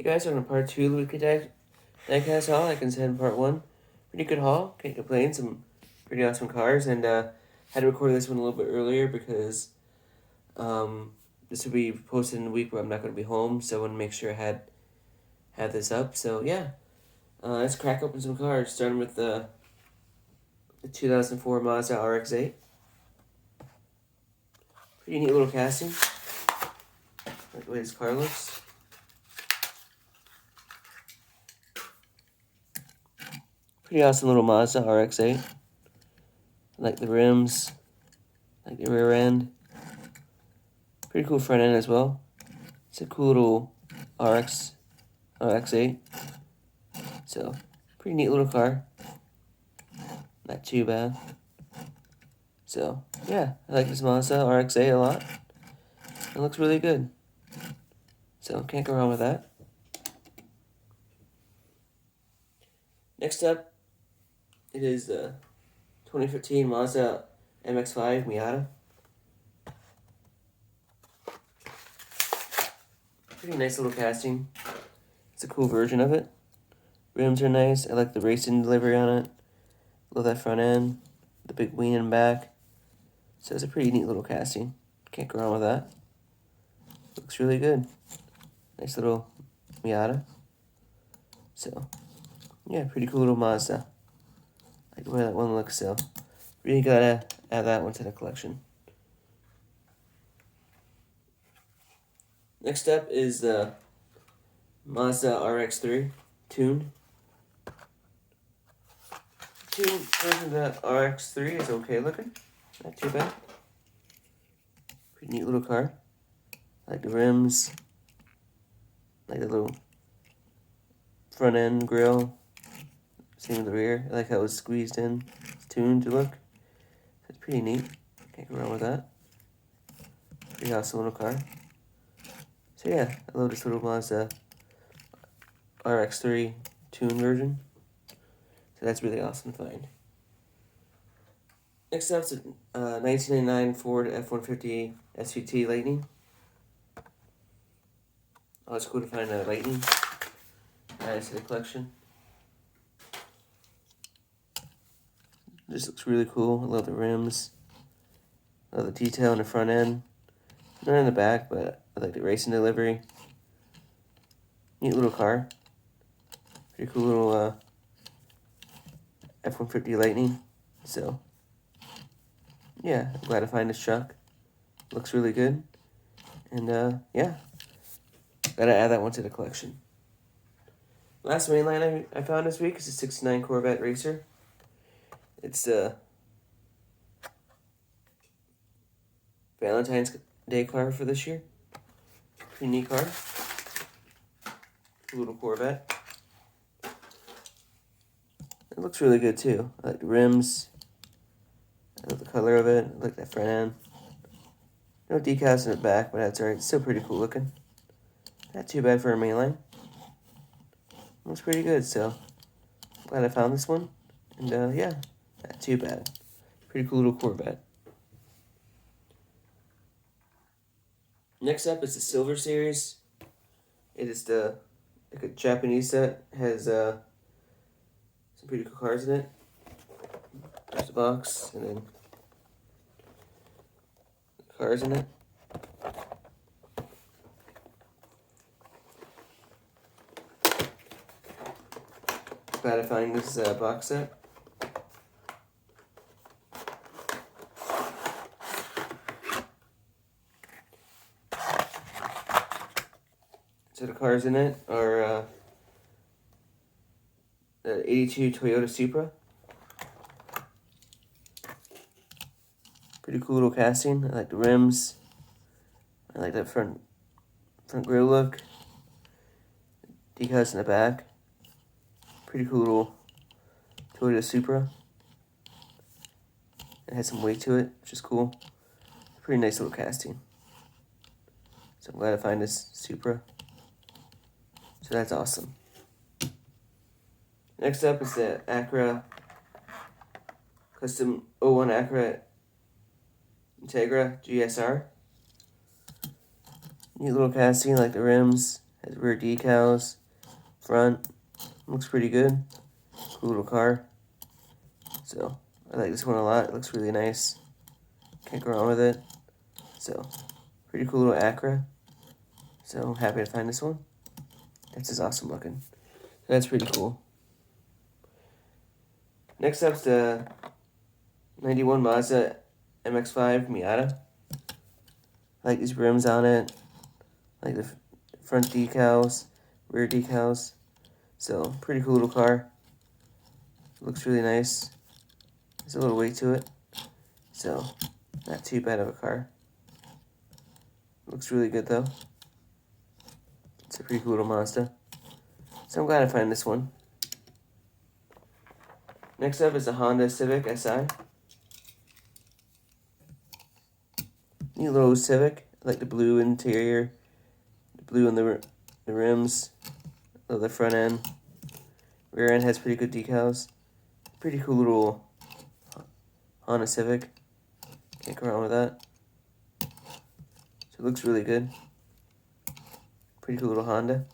Hey guys, on part 2 of the weekly dicast haul. I can send part 1. Pretty good haul, can't complain, some pretty awesome cars, and had to record this one a little bit earlier because this will be posted in a week where I'm not going to be home, so I want to make sure I had this up. So yeah, let's crack open some cars, starting with the 2004 Mazda RX-8. Pretty neat little casting. Like the way this car looks. Pretty awesome little Mazda RX-8. I like the rims, I like the rear end. Pretty cool front end as well. It's a cool little RX-8. So, pretty neat little car. Not too bad. So, yeah, I like this Mazda RX-8 a lot. It looks really good. So, can't go wrong with that. Next up, it is the 2015 Mazda MX-5 Miata. Pretty nice little casting. It's a cool version of it. Rims are nice. I like the racing delivery on it. Love that front end. The big wing in back. So it's a pretty neat little casting. Can't go wrong with that. Looks really good. Nice little Miata. So, yeah, pretty cool little Mazda. I like the way that one looks, so really gotta add that one to the collection. Next up is the Mazda RX-3 tuned. Tuned version of the RX-3 is okay looking. Not too bad. Pretty neat little car. I like the rims. I like the little front end grille. Same with the rear. I like how it was squeezed in. It's tuned to look. It's pretty neat. Can't go wrong with that. Pretty awesome little car. So yeah, I love this little Mazda RX-3 tuned version. So that's really awesome to find. Next up is a 1999 Ford F-150 SVT Lightning. Oh, it's cool to find a Lightning. Add it to the collection. This looks really cool. I love the rims. I love the detail in the front end. Not in the back, but I like the racing delivery. Neat little car. Pretty cool little F-150 Lightning. So, yeah, I'm glad to find this truck. Looks really good. And, yeah. Gotta add that one to the collection. Last mainline I found this week is a 69 Corvette Racer. It's a Valentine's Day car for this year. Pretty neat car. Little Corvette. It looks really good too. I like the rims. I like the color of it. I like that front end. No decals in the back, but that's alright. It's still pretty cool looking. Not too bad for a mainline. Looks pretty good, so glad I found this one. And yeah, not too bad. Pretty cool little Corvette. Next up is the Silver Series. It is like a Japanese set. It has some pretty cool cars in it. There's the box, and then the cars in it. Glad to find this box set. So the cars in it are the 82 Toyota Supra. Pretty cool little casting. I like the rims. I like that front grille look. Decals in the back. Pretty cool little Toyota Supra. It has some weight to it, which is cool. Pretty nice little casting. So I'm glad I find this Supra. So that's awesome. Next up is the Acura Custom 01 Acura Integra GSR. Neat little casting, like the rims. Has rear decals, front, looks pretty good. Cool little car. So I like this one a lot. It looks really nice. Can't go wrong with it. So pretty cool little Acura. So happy to find this one. It's just awesome looking. So that's pretty cool. Next up's the 91 Mazda MX-5 Miata. I like these rims on it. I like the front decals, rear decals. So pretty cool little car. Looks really nice. There's a little weight to it. So not too bad of a car. Looks really good though. It's a pretty cool little Mazda. So I'm glad I found this one. Next up is the Honda Civic Si. Neat little Civic. I like the blue interior, the blue on the rims, the front end. Rear end has pretty good decals. Pretty cool little Honda Civic. Can't go wrong with that. So it looks really good. Pretty cool little Honda.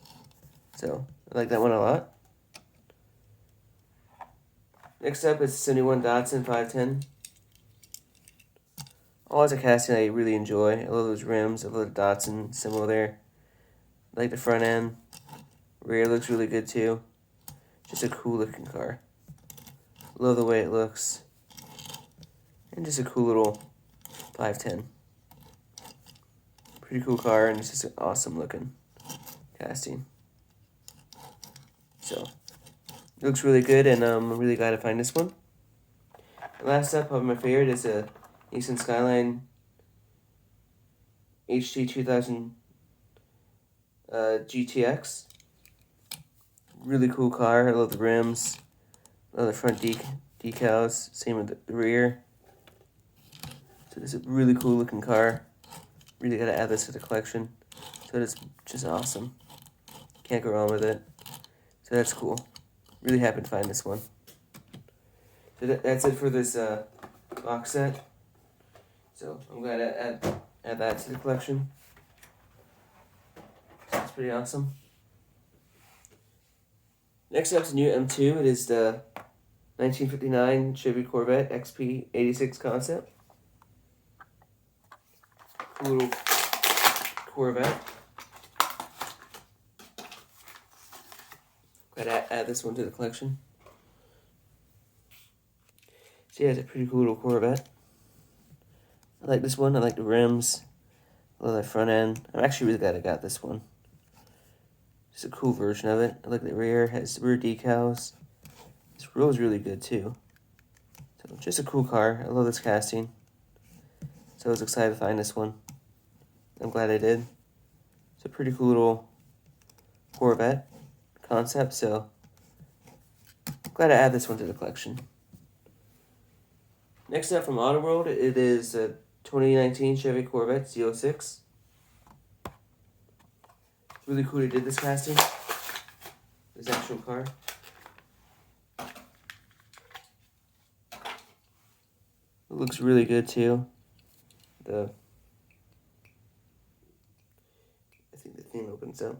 So I like that one a lot. Next up is the 71 Datsun 510. All as a casting I really enjoy. I love those rims. I love the Datsun symbol there. I like the front end. Rear looks really good too. Just a cool looking car. Love the way it looks. And just a cool little 510. Pretty cool car, and it's just an awesome looking casting. So it looks really good, and I'm really glad to find this one. And last up, probably my favorite is a Nissan Skyline HT 2000 GTX. Really cool car. I love the rims. I love the front decals. Same with the rear. So this is a really cool looking car. Really gotta add this to the collection. So it's just awesome. Can't go wrong with it. So that's cool. Really happy to find this one. So that's it for this box set. So I'm glad to add that to the collection. So it's pretty awesome. Next up is a new M2. It is the 1959 Chevy Corvette XP86 concept. Cool little Corvette. Gotta add this one to the collection. So yeah, it's a pretty cool little Corvette. I like this one. I like the rims. I love the front end. I'm actually really glad I got this one. It's a cool version of it. I like the rear. It has rear decals. This grill is really good too. So just a cool car. I love this casting. So I was excited to find this one. I'm glad I did. It's a pretty cool little Corvette concept. So I'm glad to add this one to the collection. Next up from Auto World, it is a 2019 Chevy Corvette Z06. Really cool they did this casting. This actual car. It looks really good too. I think the thing opens up.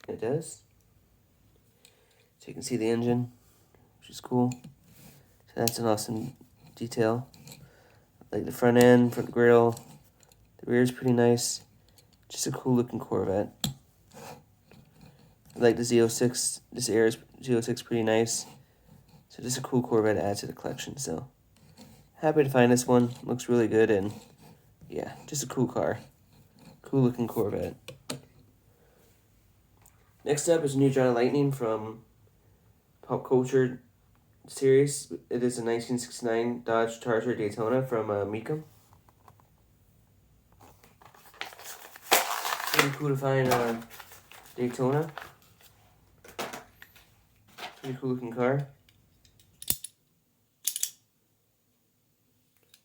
It does. So you can see the engine, which is cool. So that's an awesome detail. Like the front end, front grille. The rear is pretty nice. Just a cool looking Corvette. I like the Z06. This Air Z06 pretty nice. So just a cool Corvette to add to the collection. So happy to find this one. Looks really good, and yeah, just a cool car. Cool looking Corvette. Next up is a new John Lightning from Pop Culture series. It is a 1969 Dodge Charger Daytona from Mecum. Pretty cool to find Daytona. Pretty cool looking car.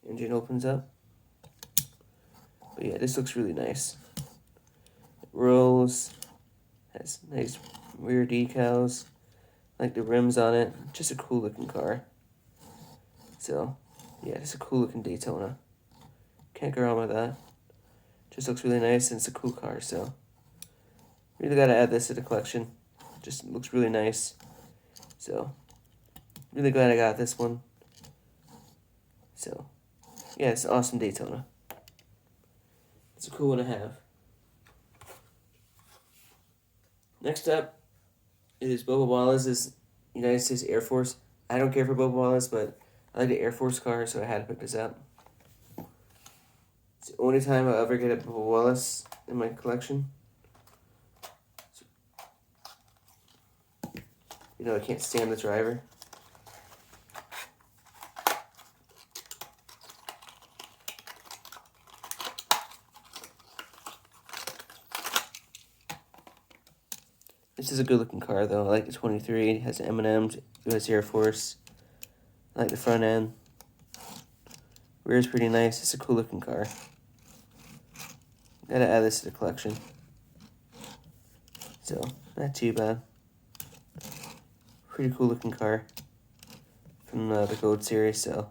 Engine opens up. But yeah, this looks really nice. It rolls. Has nice rear decals. I like the rims on it. Just a cool looking car. So, yeah, it's a cool looking Daytona. Can't go wrong with that. Just looks really nice and it's a cool car, so really gotta add this to the collection. Just looks really nice. So, really glad I got this one. So, yeah, it's an awesome Daytona. It's a cool one to have. Next up is Bubba Wallace's United States Air Force. I don't care for Bubba Wallace, but I like the Air Force car, so I had to pick this up. It's the only time I'll ever get a Bubba Wallace in my collection. You know, I can't stand the driver. This is a good looking car though. I like the 23. It has M&M's, US Air Force. I like the front end. Rear is pretty nice. It's a cool looking car. Gotta add this to the collection. So, not too bad. Pretty cool looking car from the Gold series, so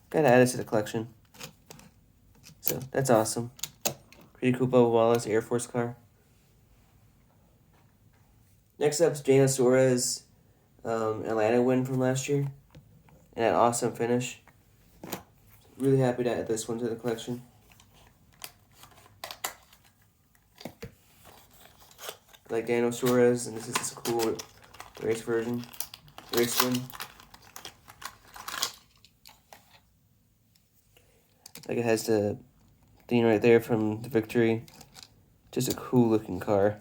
gotta add it to the collection. So, that's awesome. Pretty cool Bubba Wallace Air Force car. Next up is Daniel Suarez Atlanta win from last year. And an awesome finish. Really happy to add this one to the collection. I like Daniel Suarez, and this is just a cool race version. Race win. Like it has the thing right there from the victory. Just a cool looking car.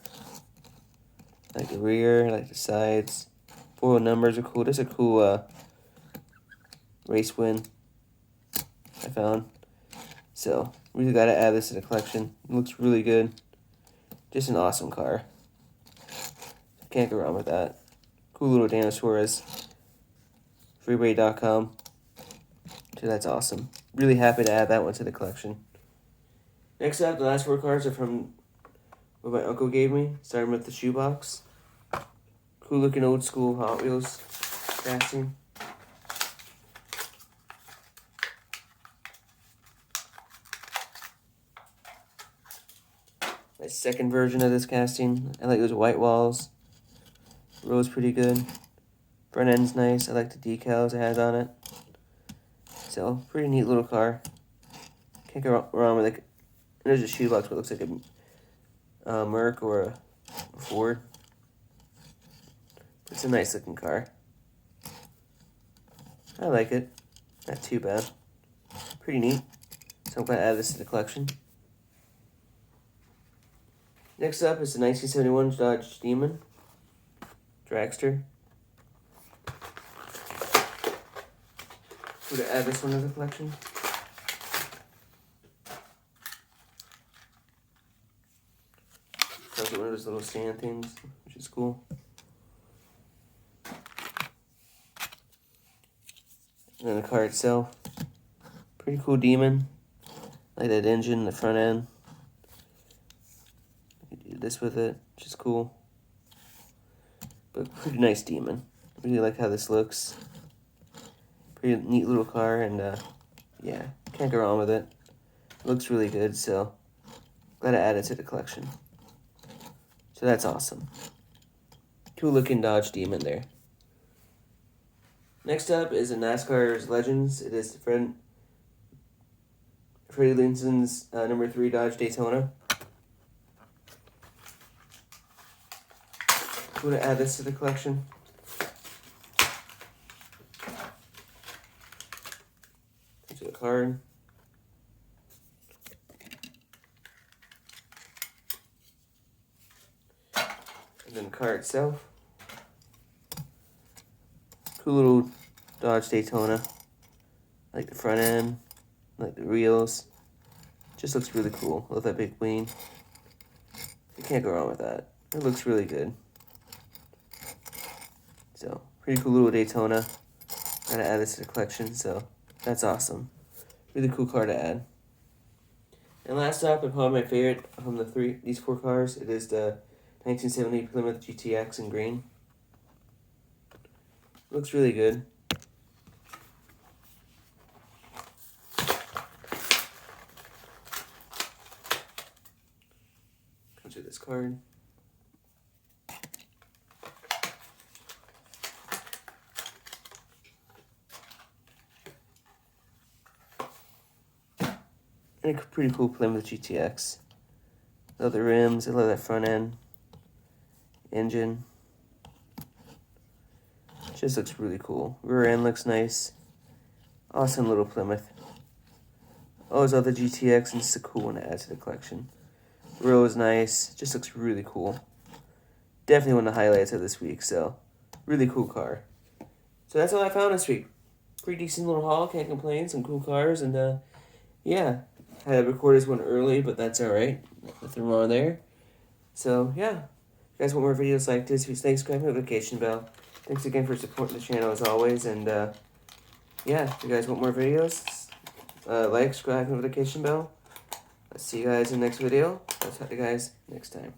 Like the rear, like the sides. Foil numbers are cool. Just a cool race win I found. So, really gotta add this to the collection. It looks really good. Just an awesome car. Can't go wrong with that. Cool little Daniel Suarez. Freeway.com. So that's awesome. Really happy to add that one to the collection. Next up, the last 4 cards are from what my uncle gave me, starting with the shoebox. Cool looking old school Hot Wheels casting. My second version of this casting. I like those white walls. Row's pretty good. Front end's nice. I like the decals it has on it. So, pretty neat little car. Can't go wrong with it. There's a shoebox, but it looks like a Merc or a Ford. It's a nice looking car. I like it. Not too bad. Pretty neat. So I'm glad to add this to the collection. Next up is the 1971 Dodge Demon Dragster. We're gonna add this one to the collection. Comes with one of those little stand things, which is cool. And then the car itself, pretty cool Demon. I like that engine, the front end. You can do this with it, which is cool. But pretty nice Demon. Really like how this looks. Pretty neat little car, and yeah, can't go wrong with it. Looks really good, so glad to add it to the collection. So that's awesome. Cool looking Dodge Demon there. Next up is a NASCAR's Legends. It is Freddie Linson's number 3 Dodge Daytona. I'm going to add this to the collection. To the card. And then the car itself. Cool little Dodge Daytona. I like the front end. I like the wheels. Just looks really cool. Love that big wing. You can't go wrong with that. It looks really good. So, pretty cool little Daytona. Gotta add this to the collection, so that's awesome. Really cool car to add. And last up, and probably my favorite from these 4 cars, it is the 1970 Plymouth GTX in green. Looks really good. Comes with this card. And a pretty cool Plymouth GTX. Love the rims, I love that front end. Engine. Just looks really cool. Rear end looks nice. Awesome little Plymouth. Always love the GTX, and it's a cool one to add to the collection. Row is nice. Just looks really cool. Definitely one of the highlights of this week, so really cool car. So that's all I found this week. Pretty decent little haul, can't complain. Some cool cars, and yeah. I had to record this one early, but that's alright. Nothing wrong there. So, yeah. If you guys want more videos like this, please subscribe, notification bell. Thanks again for supporting the channel as always. And, yeah, if you guys want more videos, like, subscribe, notification bell. I'll see you guys in the next video. I'll talk to you guys next time.